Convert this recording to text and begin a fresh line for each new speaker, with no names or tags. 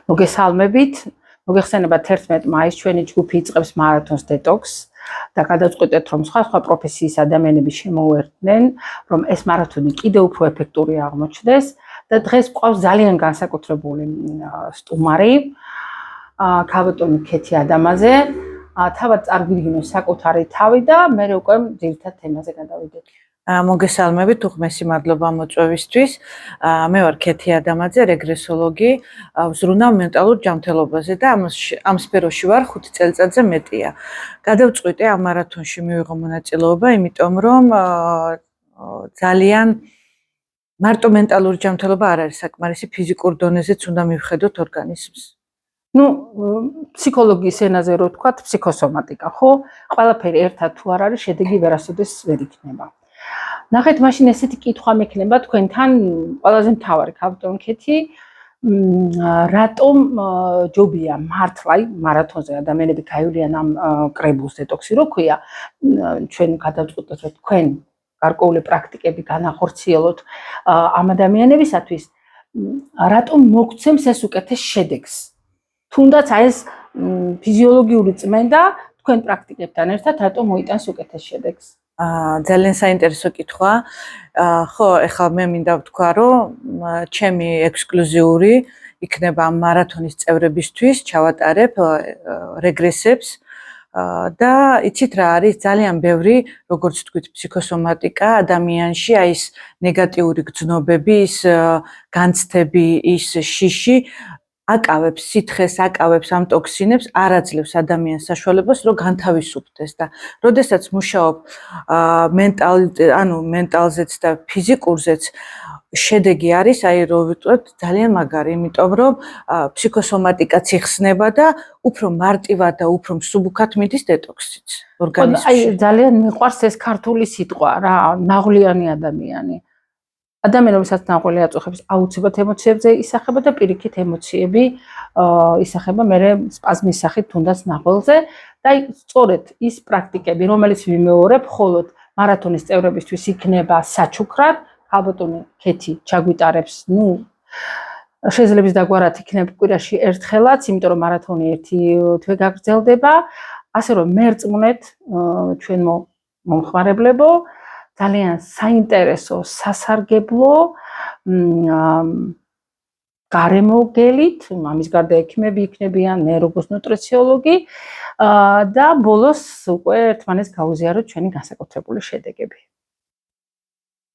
მოგესალმებით. მოგეხსენებათ 11 მაისს ჩვენი ჯგუფი იწყებს მარათონს დეტოქს და გადავწყვეტეთ, რომ სხვა პროფესიის ადამიანები შემოუერთდნენ, რომ ეს მარათონი კიდევ უფრო ეფექტური აღმოჩნდეს და დღეს გვყავს ძალიან განსაკუთრებული სტუმარი, ქალბატონი ქეთი ადამაძე. თავად წარგვიდგინოს საკუთარი თავი და მე უკვე ძირითად თემაზე გადავიდეთ.
მოგესალმებით, უღმესი მადლობა მოწვევისთვის. მე ვარ ქეთი ადამაძე, რეგრესოლოგი, ვზრუნავ მენტალურ ჯანმრთელობაზე და ამ სფეროში ვარ 5 წელიწადზე მეტია. გადავწყვიტე ამ მარათონში მივიღო მონაწილეობა, იმიტომ რომ ძალიან მარტო მენტალური ჯანმრთელობა არ არის საკმარისი, ფიზიკურ დონეზეც უნდა მივხედოთ ორგანიზმს.
ფსიქოლოგიის ენაზე რო ვთქვათ, ფსიქოსომატიკა, ხო? ყველაფერი ერთად თუ არ არის, შედეგი ვერასოდეს ვერ იქნება. ნახეთ, მაშინ ესეთი კითხვა მექნება თქვენთან, ყველაზე მთავარი ქალბატონ ქეთი, რატომ ჯობია მართლა მარათონზე ადამიანები გაივლიან ამ კრებულს დეტოქსი რო ქვია, ჩვენ გადავწყვეტეთ, რომ თქვენ გარკვეული პრაქტიკები განახორციელოთ ამ ადამიანებისათვის, რატომ მოგცემს ეს უკეთეს შედეგს? თუნდაც ეს ფიზიოლოგიური წმენდა თქვენ პრაქტიკებთან ერთად რატომ მოიტანს უკეთეს შედეგს?
ძალიან საინტერესო კითხვა. ხო, ეხლა მე მინდა ვთქვა, რომ ჩემი ექსკლუზიური იქნება ამ მარათონის წევრებისთვის, ჩავატარებ რეგრესებს და იცით რა არის ძალიან ბევრი, როგორც თქვით, ფსიქოსომატიკა ადამიანში, აი ეს ნეგატიური გრძნობები, ის განცდები, ის შიში აკავებს სითხეს, აკავებს ამ ტოქსინებს, არ აძლევს ადამიანს საშუალებას, რომ განთავისუფლდეს და როდესაც მუშაობ მენტალზეც და ფიზიკურზეც შედეგი არის, აი რო ვიტყვეთ, ძალიან მაგარი, იმიტომ რომ ფსიქოსომატიკაც იხსნება და უფრო მარტივად და უფრო მსუბუქად მიდის დეტოქსიც ორგანიზმში.
აი ძალიან მიყვარს ეს ქართული სიტყვა რა, ნაღვლიანი ადამიანი. ადამიანი რომელსაც ნაღველი აწუხებს, აუცილებლად ემოციებზე ისახება და პირიქით ემოციები ისახება მერე სპაზმის სახით თუნდაც ნახველზე და აი სწორედ ის პრაქტიკები, რომელიც ვიმეორებ, მხოლოდ მარათონის წევრებისთვის იქნება საჩუქრად, ქალბატონი ქეთი ჩაგვიტარებს, შესაძლებელი დაგვარად იქნება კვირაში ერთხელაც, იმიტომ რომ მარათონი ერთი თვე გაგრძელდება, ასე რომ მერწმუნეთ ჩვენ მომხმარებლებო, ძალიან საინტერესო, სასარგებლო გარემოგელით, ამის გარდა ექიმები იქნებიან, მე როგორც ნუტრიციოლოგი და ბოლოს უკვე ერთმანეთს გაუზიაროთ ჩვენი განსაკუთრებული შედეგები.